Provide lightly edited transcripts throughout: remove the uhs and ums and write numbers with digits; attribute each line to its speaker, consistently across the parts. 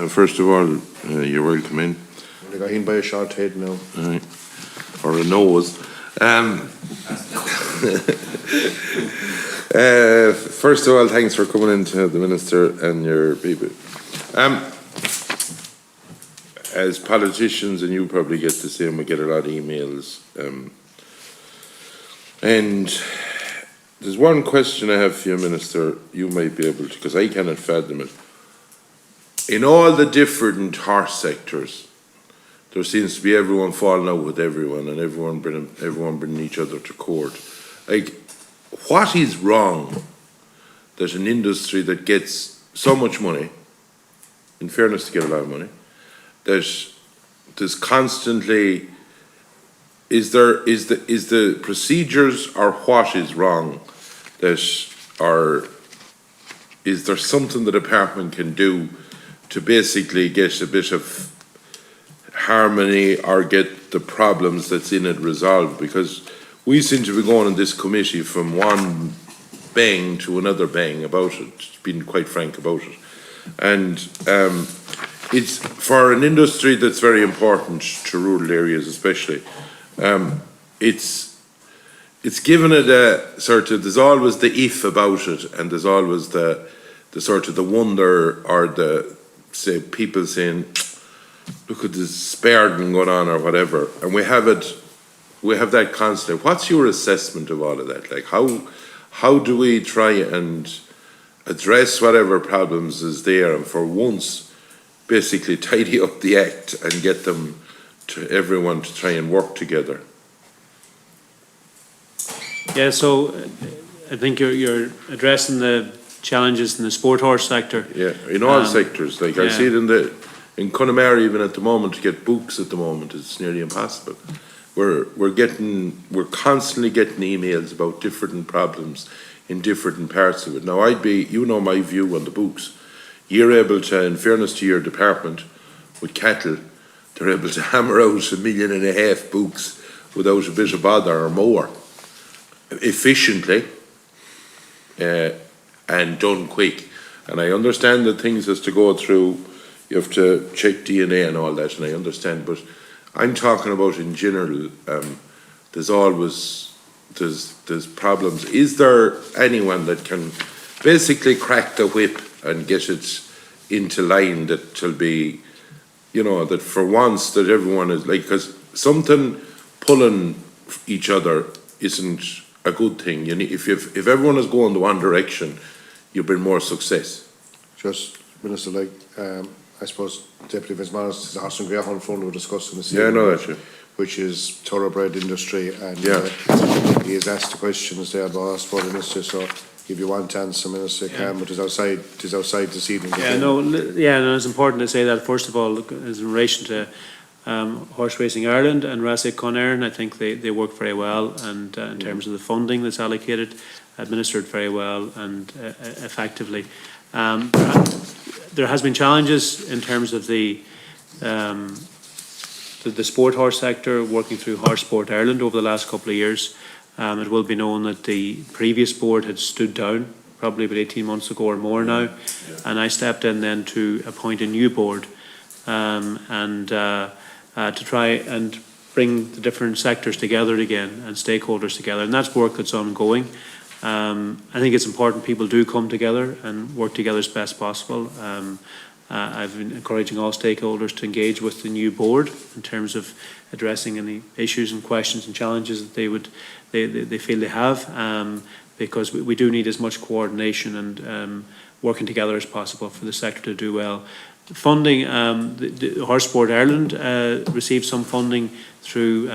Speaker 1: First of all, you're welcome in.
Speaker 2: They got in by a short head now.
Speaker 1: Or a nose. First of all, thanks for coming in to the Minister and your people. As politicians, and you probably get the same, we get a lot of emails. And there's one question I have for you, Minister, you might be able to, because I cannot fathom it. In all the different horse sectors, there seems to be everyone falling out with everyone and everyone bringing each other to court. Like, what is wrong that an industry that gets so much money, in fairness to get a lot of money, that there's constantly, is the procedures or what is wrong that are, is there something the department can do to basically get a bit of harmony or get the problems that's in it resolved? Because we seem to be going in this committee from one bang to another bang about it, being quite frank about it. And it's for an industry that's very important to rural areas especially, it's given it a sort of, there's always the if about it, and there's always the sort of the wonder or the, say, people saying, look at this sparding going on or whatever, and we have that constant. What's your assessment of all of that? Like, how do we try and address whatever problems is there, and for once basically tidy up the act and get them to everyone to try and work together?
Speaker 3: Yeah, so I think you're addressing the challenges in the sport horse sector. Yeah,
Speaker 1: in all sectors. Like, I see it in Connemara even at the moment, to get books at the moment, it's nearly impossible. We're constantly getting emails about different problems in different parts of it. Now, you know my view on the books. You're able to, in fairness to your department, with cattle, they're able to hammer out 1.5 million books without a bit of bother or more, efficiently, and done quick. And I understand that things has to go through, you have to check DNA and all that, and I understand, but I'm talking about in general, there's problems. Is there anyone that can basically crack the whip and get it into line that will be, you know, that for once that everyone is like, because something pulling each other isn't a good thing. You need, if everyone is going the one direction, you bring more success.
Speaker 2: Just, Minister, like, I suppose Deputy Vice Minister is Austin Graham phone we were discussing this
Speaker 1: evening. Yeah, I know that, yeah.
Speaker 2: Which is thoroughbred industry, and he has asked the questions there about us for the Minister, so if you want to answer, Minister, can, but it's outside this evening.
Speaker 3: No, it's important to say that, first of all, as in relation to Horse Racing Ireland and Rasa Conairn, I think they work very well, and in terms of the funding that's allocated, administered very well and effectively. There has been challenges in terms of the sport horse sector working through Horse Sport Ireland over the last couple of years. It will be known that the previous board had stood down probably about 18 months ago or more now, and I stepped in then to appoint a new board and to try and bring the different sectors together again and stakeholders together, and that's work that's ongoing. I think it's important people do come together and work together as best possible. I've been encouraging all stakeholders to engage with the new board in terms of addressing any issues and questions and challenges that they feel they have, because we do need as much coordination and working together as possible for the sector to do well. The funding, the Horse Sport Ireland received some funding through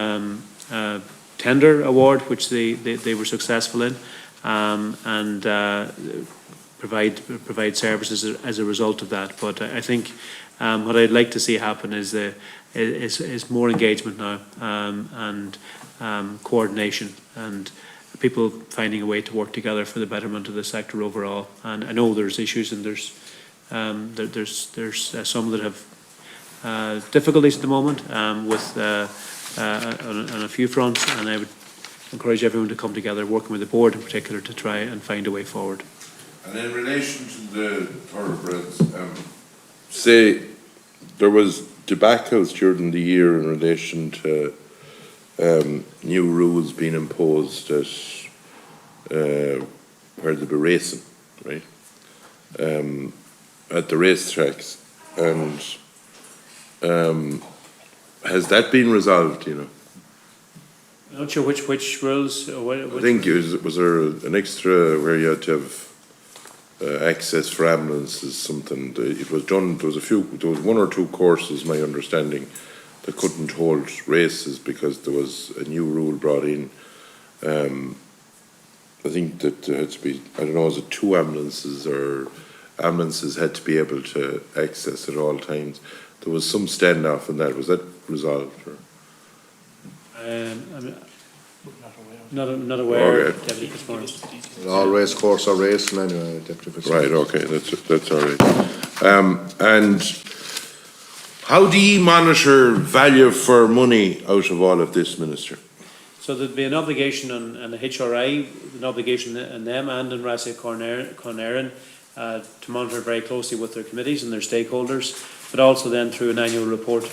Speaker 3: tender award, which they were successful in, and provide services as a result of that. But I think what I'd like to see happen is more engagement now, and coordination, and people finding a way to work together for the betterment of the sector overall. And I know there's issues, and there's some that have difficulties at the moment with on a few fronts, and I would encourage everyone to come together, working with the board in particular, to try and find a way forward.
Speaker 1: And in relation to the thoroughbreds, say there was debacles during the year in relation to new rules being imposed at where they were racing, right? At the racetracks, and has that been resolved? You know,
Speaker 3: I'm not sure which rules, or
Speaker 1: I think was there an extra where you had to have access for ambulances? Something it was done. There was one or two courses, my understanding, that couldn't hold races because there was a new rule brought in. I think that there had to be, I don't know, was it 2 ambulances, or ambulances had to be able to access at all times? There was some standoff in that. Was that resolved? Or?
Speaker 3: I'm not aware,
Speaker 1: Okay.
Speaker 3: Deputy Fitzmaurice.
Speaker 2: All race course are racing anyway, Deputy Fitzmaurice.
Speaker 1: Right, okay, that's all right. And how do you monitor value for money out of all of this, Minister?
Speaker 3: So there'd be an obligation on the HRI, an obligation on them and on Rassia Cornerin to monitor very closely with their committees and their stakeholders, but also then through an annual report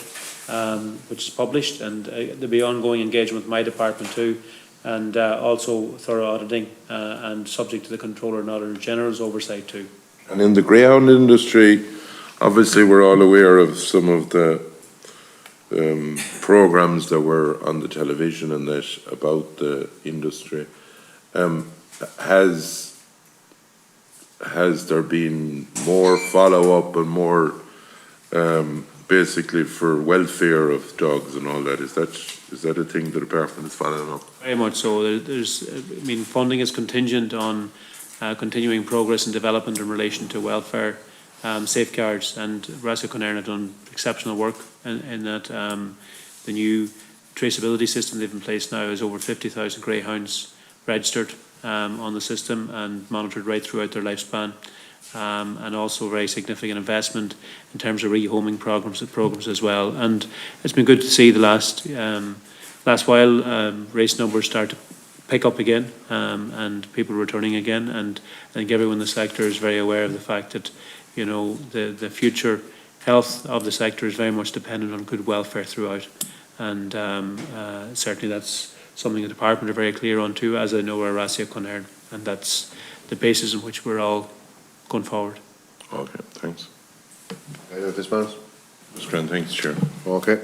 Speaker 3: which is published, and there'll be ongoing engagement with my department too, and also thorough auditing and subject to the Controller and Auditor General's oversight too.
Speaker 1: And in the greyhound industry, obviously we're all aware of some of the programs that were on the television and that about the industry. Has there been more follow-up and more basically for welfare of dogs and all that? Is that a thing the department is following up?
Speaker 3: Very much so. Funding is contingent on continuing progress and development in relation to welfare safeguards, and Rassia Cornerin have done exceptional work in that. The new traceability system they've in place now is over 50,000 greyhounds registered on the system and monitored right throughout their lifespan, and also very significant investment in terms of rehoming programs as well. And it's been good to see the last while race numbers start to pick up again, and people returning again, and I think everyone in the sector is very aware of the fact that, you know, the future health of the sector is very much dependent on good welfare throughout, and certainly that's something the department are very clear on too, as I know our Rassia Cornerin, and that's the basis on which we're all going forward.
Speaker 1: Okay, thanks.
Speaker 2: Deputy Fitzmaurice?
Speaker 1: That's grand, thanks, Chair.
Speaker 2: Okay.